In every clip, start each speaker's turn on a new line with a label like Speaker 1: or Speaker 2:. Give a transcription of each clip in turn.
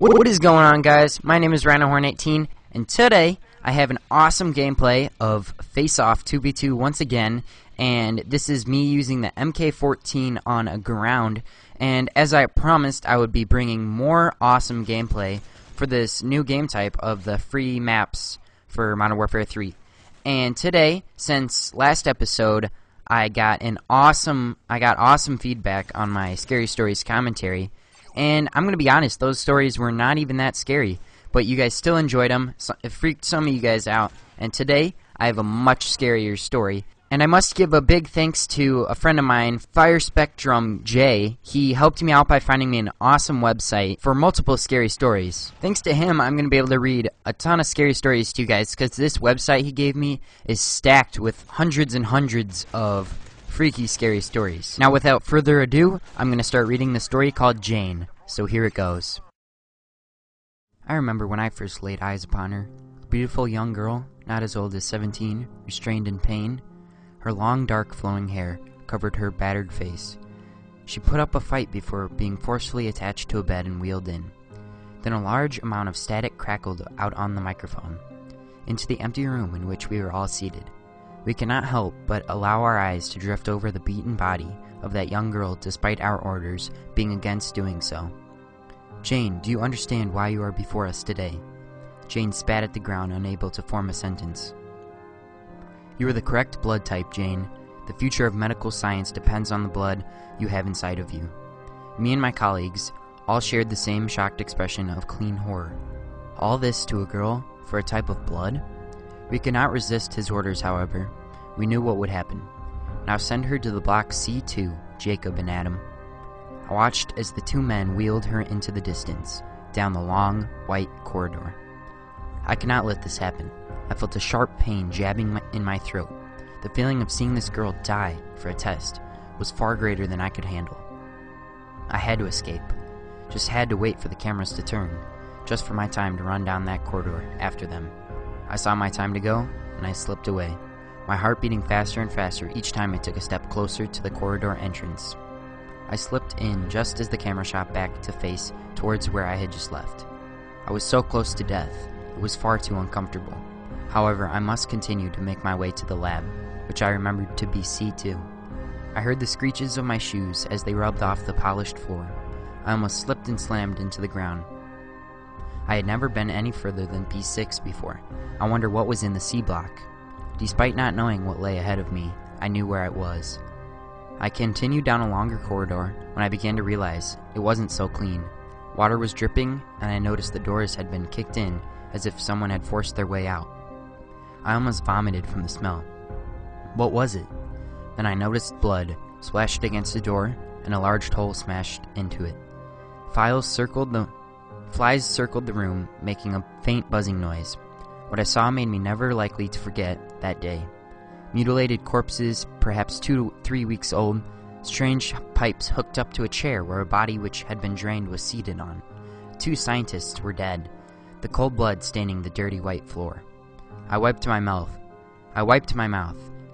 Speaker 1: What is going on, guys? My name is RynoHorn18, and today I have an awesome gameplay of Face Off 2v2 once again, and this is me using the MK14 on a ground, and as I promised, I would be bringing more awesome gameplay for this new game type of the free maps for Modern Warfare 3. And today, since last episode, I got awesome feedback on my Scary Stories commentary. And I'm going to be honest, those stories were not even that scary, but you guys still enjoyed them. So it freaked some of you guys out. And today, I have a much scarier story. And I must give a big thanks to a friend of mine, Fire Spectrum J. He helped me out by finding me an awesome website for multiple scary stories. Thanks to him, I'm going to be able to read a ton of scary stories to you guys, because this website he gave me is stacked with hundreds and hundreds of freaky, scary stories. Now, without further ado, I'm going to start reading the story called Jane. So here it goes. I remember when I first laid eyes upon her. A beautiful young girl, not as old as 17, restrained in pain. Her long, dark, flowing hair covered her battered face. She put up a fight before being forcefully attached to a bed and wheeled in. Then a large amount of static crackled out on the microphone, into the empty room in which we were all seated. We cannot help but allow our eyes to drift over the beaten body of that young girl despite our orders being against doing so. Jane, do you understand why you are before us today? Jane spat at the ground, unable to form a sentence. You are the correct blood type, Jane. The future of medical science depends on the blood you have inside of you. Me and my colleagues all shared the same shocked expression of clean horror. All this to a girl for a type of blood? We could not resist his orders, however. We knew what would happen. Now send her to the block C2, Jacob and Adam. I watched as the two men wheeled her into the distance, down the long, white corridor. I could not let this happen. I felt a sharp pain jabbing in my throat. The feeling of seeing this girl die for a test was far greater than I could handle. I had to escape. Just had to wait for the cameras to turn, just for my time to run down that corridor after them. I saw my time to go, and I slipped away, my heart beating faster and faster each time I took a step closer to the corridor entrance. I slipped in just as the camera shot back to face towards where I had just left. I was so close to death, it was far too uncomfortable. However, I must continue to make my way to the lab, which I remembered to be C2. I heard the screeches of my shoes as they rubbed off the polished floor. I almost slipped and slammed into the ground. I had never been any further than P6 before. I wonder what was in the C block. Despite not knowing what lay ahead of me, I knew where it was. I continued down a longer corridor when I began to realize it wasn't so clean. Water was dripping, and I noticed the doors had been kicked in as if someone had forced their way out. I almost vomited from the smell. What was it? Then I noticed blood splashed against the door and a large hole smashed into it. Flies circled the room, making a faint buzzing noise. What I saw made me never likely to forget that day. Mutilated corpses, perhaps 2 to 3 weeks old, strange pipes hooked up to a chair where a body which had been drained was seated on. 2 scientists were dead, the cold blood staining the dirty white floor. I wiped my mouth,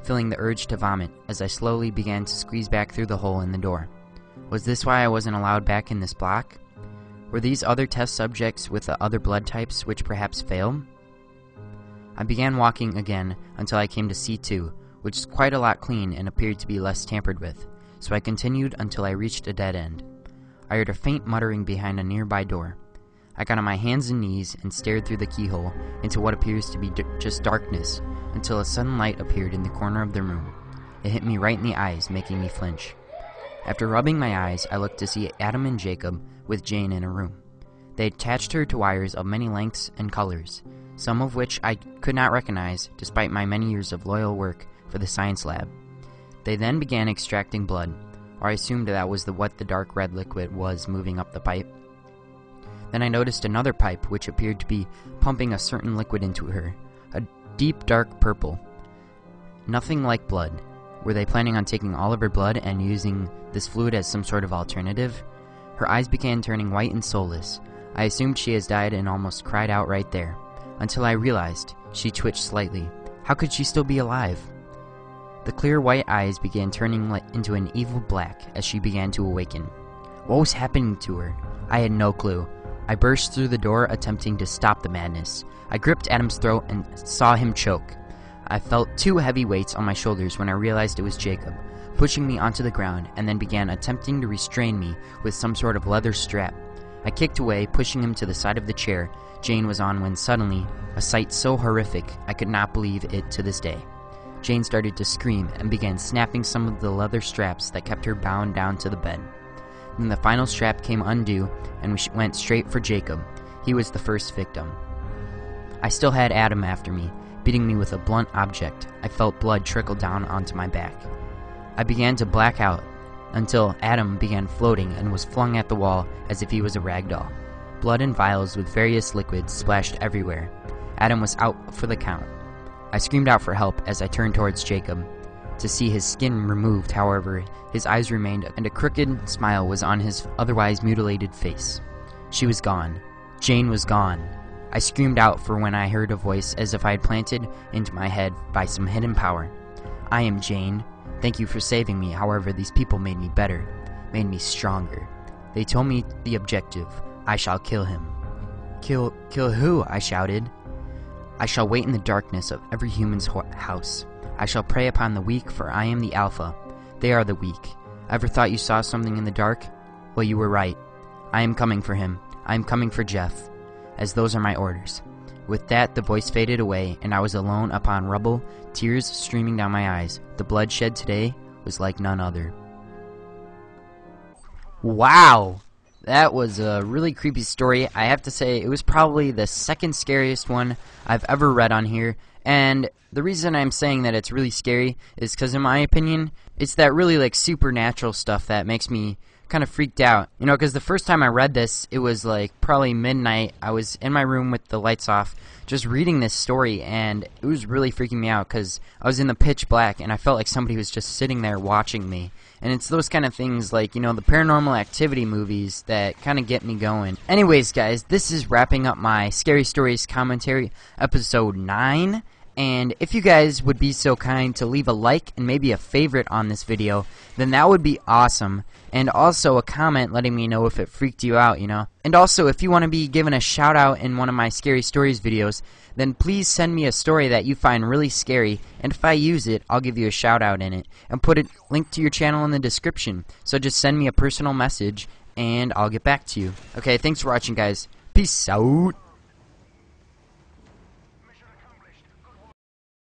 Speaker 1: feeling the urge to vomit as I slowly began to squeeze back through the hole in the door. Was this why I wasn't allowed back in this block? Were these other test subjects with the other blood types which perhaps failed? I began walking again until I came to C2, which is quite a lot clean and appeared to be less tampered with, so I continued until I reached a dead end. I heard a faint muttering behind a nearby door. I got on my hands and knees and stared through the keyhole into what appears to be just darkness until a sudden light appeared in the corner of the room. It hit me right in the eyes, making me flinch. After rubbing my eyes, I looked to see Adam and Jacob with Jane in a room. They attached her to wires of many lengths and colors, some of which I could not recognize despite my many years of loyal work for the science lab. They then began extracting blood, or I assumed that was what the dark red liquid was moving up the pipe. Then I noticed another pipe which appeared to be pumping a certain liquid into her, a deep dark purple. Nothing like blood. Were they planning on taking all of her blood and using this fluid as some sort of alternative? Her eyes began turning white and soulless. I assumed she has died and almost cried out right there, until I realized she twitched slightly. How could she still be alive? The clear white eyes began turning into an evil black as she began to awaken. What was happening to her? I had no clue. I burst through the door, attempting to stop the madness. I gripped Adam's throat and saw him choke. I felt 2 heavy weights on my shoulders when I realized it was Jacob, pushing me onto the ground, and then began attempting to restrain me with some sort of leather strap. I kicked away, pushing him to the side of the chair Jane was on when suddenly, a sight so horrific I could not believe it to this day. Jane started to scream and began snapping some of the leather straps that kept her bound down to the bed. Then the final strap came undue, and we went straight for Jacob. He was the first victim. I still had Adam after me, beating me with a blunt object. I felt blood trickle down onto my back. I began to black out until Adam began floating and was flung at the wall as if he was a rag doll. Blood and vials with various liquids splashed everywhere. Adam was out for the count. I screamed out for help as I turned towards Jacob. To see his skin removed, however, his eyes remained, and a crooked smile was on his otherwise mutilated face. She was gone. Jane was gone. I screamed out for when I heard a voice as if I had planted into my head by some hidden power. I am Jane. Thank you for saving me. However, these people made me better, made me stronger. They told me the objective. I shall kill him. Kill who? I shouted. I shall wait in the darkness of every human's house. I shall prey upon the weak, for I am the Alpha. They are the weak. Ever thought you saw something in the dark? Well, you were right. I am coming for him. I am coming for Jeff, as those are my orders. With that, the voice faded away, and I was alone upon rubble, tears streaming down my eyes. The blood shed today was like none other. Wow! That was a really creepy story. I have to say, it was probably the second scariest one I've ever read on here. And the reason I'm saying that it's really scary is because, in my opinion, it's that really, like, supernatural stuff that makes me kind of freaked out. You know, because the first time I read this, it was, like, probably midnight. I was in my room with the lights off, just reading this story, and it was really freaking me out because I was in the pitch black, and I felt like somebody was just sitting there watching me. And it's those kind of things like, you know, the Paranormal Activity movies that kind of get me going. Anyways, guys, this is wrapping up my Scary Stories commentary, episode 9. And if you guys would be so kind to leave a like and maybe a favorite on this video, then that would be awesome. And also a comment letting me know if it freaked you out, you know. And also, if you want to be given a shout out in one of my Scary Stories videos, then please send me a story that you find really scary, and if I use it, I'll give you a shout out in it, and put a link to your channel in the description. So just send me a personal message, and I'll get back to you. Okay, thanks for watching, guys. Peace out.